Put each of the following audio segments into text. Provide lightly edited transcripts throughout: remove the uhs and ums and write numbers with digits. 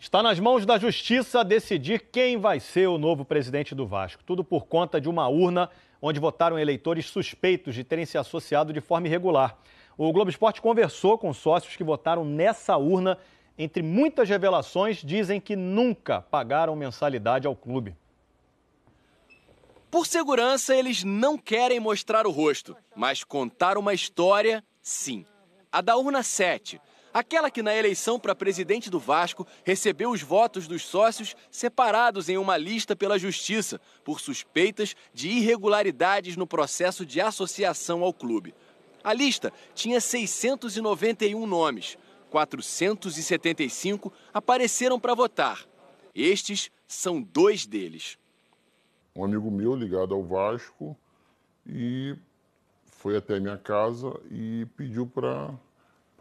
Está nas mãos da Justiça decidir quem vai ser o novo presidente do Vasco. Tudo por conta de uma urna onde votaram eleitores suspeitos de terem se associado de forma irregular. O Globo Esporte conversou com sócios que votaram nessa urna. Entre muitas revelações, dizem que nunca pagaram mensalidade ao clube. Por segurança, eles não querem mostrar o rosto, mas contar uma história, sim. A da urna 7. Aquela que na eleição para presidente do Vasco recebeu os votos dos sócios separados em uma lista pela Justiça por suspeitas de irregularidades no processo de associação ao clube. A lista tinha 691 nomes, 475 apareceram para votar. Estes são 2 deles. Um amigo meu ligado ao Vasco e foi até a minha casa e pediu para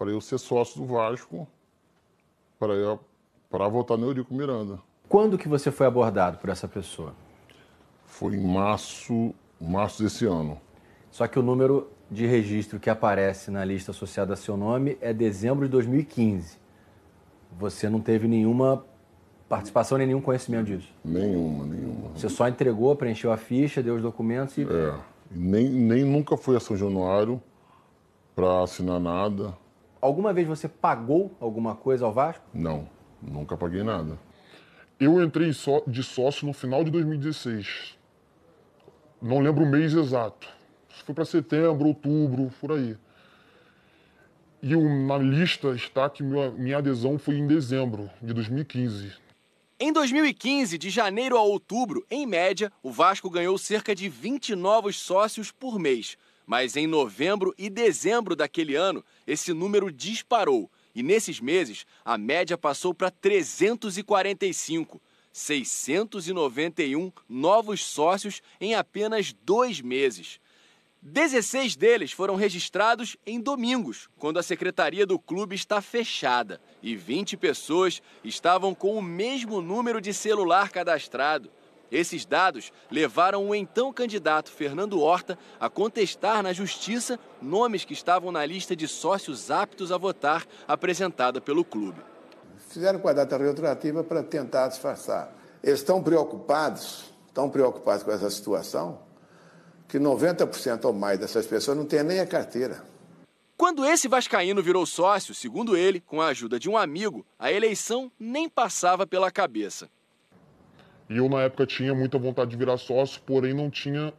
eu ser sócio do Vasco, para votar no Eurico Miranda. Quando que você foi abordado por essa pessoa? Foi em março desse ano. Só que o número de registro que aparece na lista associada a seu nome é dezembro de 2015. Você não teve nenhuma participação nem nenhum conhecimento disso? Nenhuma. Você só entregou, preencheu a ficha, deu os documentos e... Nem nunca fui a São Januário para assinar nada. Alguma vez você pagou alguma coisa ao Vasco? Não, nunca paguei nada. Eu entrei de sócio no final de 2016. Não lembro o mês exato. Foi para setembro, outubro, por aí. E na lista está que minha adesão foi em dezembro de 2015. Em 2015, de janeiro a outubro, em média, o Vasco ganhou cerca de 20 novos sócios por mês. Mas em novembro e dezembro daquele ano, esse número disparou. E nesses meses, a média passou para 345. 691 novos sócios em apenas 2 meses. 16 deles foram registrados em domingos, quando a secretaria do clube está fechada. E 20 pessoas estavam com o mesmo número de celular cadastrado. Esses dados levaram o então candidato Fernando Horta a contestar na Justiça nomes que estavam na lista de sócios aptos a votar apresentada pelo clube. Fizeram com a data retroativa para tentar disfarçar. Eles estão preocupados com essa situação, que 90% ou mais dessas pessoas não têm nem a carteira. Quando esse vascaíno virou sócio, segundo ele, com a ajuda de um amigo, a eleição nem passava pela cabeça. E eu, na época, tinha muita vontade de virar sócio, porém não tinha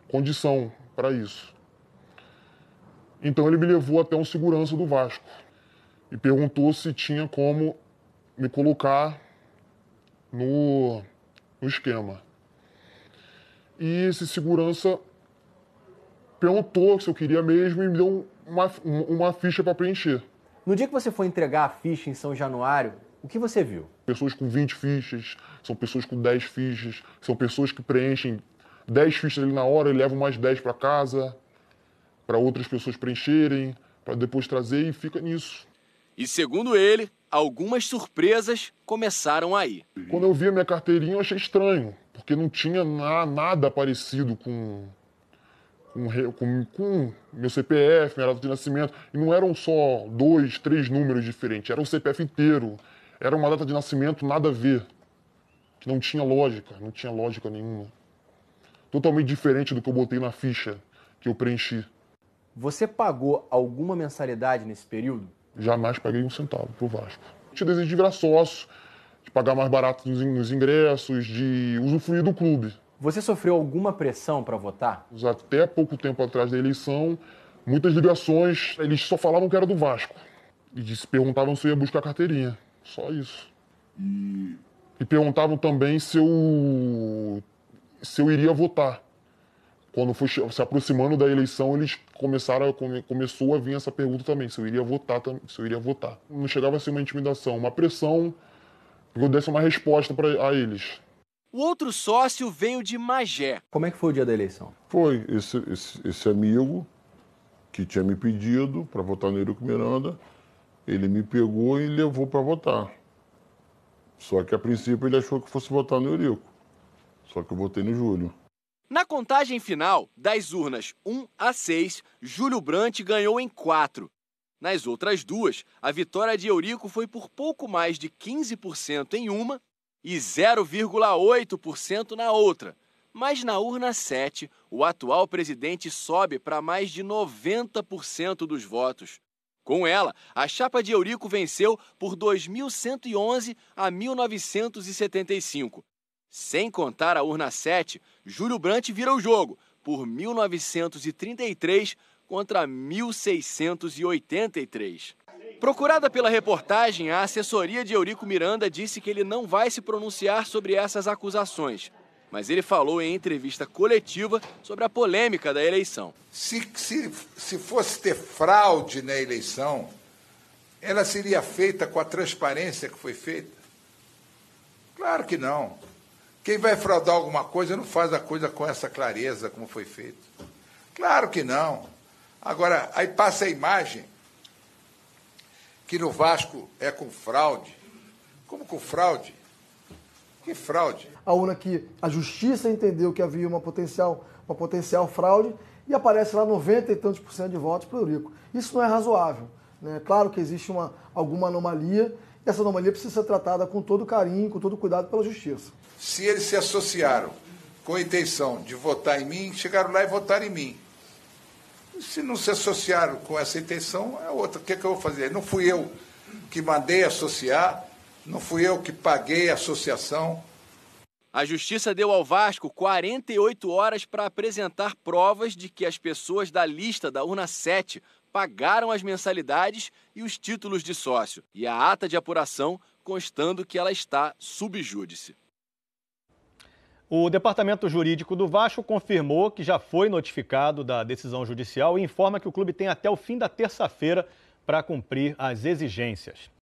condição para isso. Então ele me levou até um segurança do Vasco e perguntou se tinha como me colocar no esquema. E esse segurança perguntou se eu queria mesmo e me deu uma ficha para preencher. No dia que você foi entregar a ficha em São Januário, o que você viu? Pessoas com 20 fichas, são pessoas com 10 fichas, são pessoas que preenchem 10 fichas ali na hora e levam mais 10 para casa, para outras pessoas preencherem, para depois trazer e fica nisso. E segundo ele, algumas surpresas começaram aí. Quando eu vi a minha carteirinha, eu achei estranho, porque não tinha nada parecido com meu CPF, minha data de nascimento. E não eram só 2, 3 números diferentes, era o CPF inteiro. Era uma data de nascimento nada a ver, que não tinha lógica nenhuma. Totalmente diferente do que eu botei na ficha que eu preenchi. Você pagou alguma mensalidade nesse período? Jamais paguei um centavo pro Vasco. Tinha desejo de virar sócio, de pagar mais barato nos ingressos, de usufruir do clube. Você sofreu alguma pressão para votar? Até pouco tempo atrás da eleição, muitas ligações, eles só falavam que era do Vasco. E se perguntavam se eu ia buscar carteirinha. Só isso. E perguntavam também se eu iria votar. Quando foi se aproximando da eleição, eles começou a vir essa pergunta também, se eu iria votar. Não chegava a ser uma intimidação, uma pressão, que eu desse uma resposta a eles. O outro sócio veio de Magé. Como é que foi o dia da eleição? Foi esse amigo que tinha me pedido para votar no Eurico Miranda, ele me pegou e levou para votar. Só que a princípio ele achou que fosse votar no Eurico. Só que eu votei no Júlio. Na contagem final, das urnas 1 a 6, Júlio Brandt ganhou em 4. Nas outras duas, a vitória de Eurico foi por pouco mais de 15% em uma e 0,8% na outra. Mas na urna 7, o atual presidente sobe para mais de 90% dos votos. Com ela, a chapa de Eurico venceu por 2.111 a 1.975. Sem contar a urna 7, Júlio Brandt vira o jogo por 1.933 contra 1.683. Procurada pela reportagem, a assessoria de Eurico Miranda disse que ele não vai se pronunciar sobre essas acusações. Mas ele falou em entrevista coletiva sobre a polêmica da eleição. Se fosse ter fraude na eleição, ela seria feita com a transparência que foi feita? Claro que não. Quem vai fraudar alguma coisa não faz a coisa com essa clareza como foi feito. Claro que não. Agora, aí passa a imagem que no Vasco é com fraude. Como com fraude? Que fraude? A urna que a justiça entendeu que havia uma potencial fraude e aparece lá 90 e tantos % de votos para o Eurico. Isso não é razoável, né? Claro que existe alguma anomalia e essa anomalia precisa ser tratada com todo carinho, com todo cuidado pela justiça. Se eles se associaram com a intenção de votar em mim, chegaram lá e votaram em mim. Se não se associaram com essa intenção, é outra. O que é que eu vou fazer? Não fui eu que mandei associar, não fui eu que paguei a associação. A Justiça deu ao Vasco 48 horas para apresentar provas de que as pessoas da lista da urna 7 pagaram as mensalidades e os títulos de sócio, e a ata de apuração constando que ela está sub júdice. O Departamento Jurídico do Vasco confirmou que já foi notificado da decisão judicial e informa que o clube tem até o fim da terça-feira para cumprir as exigências.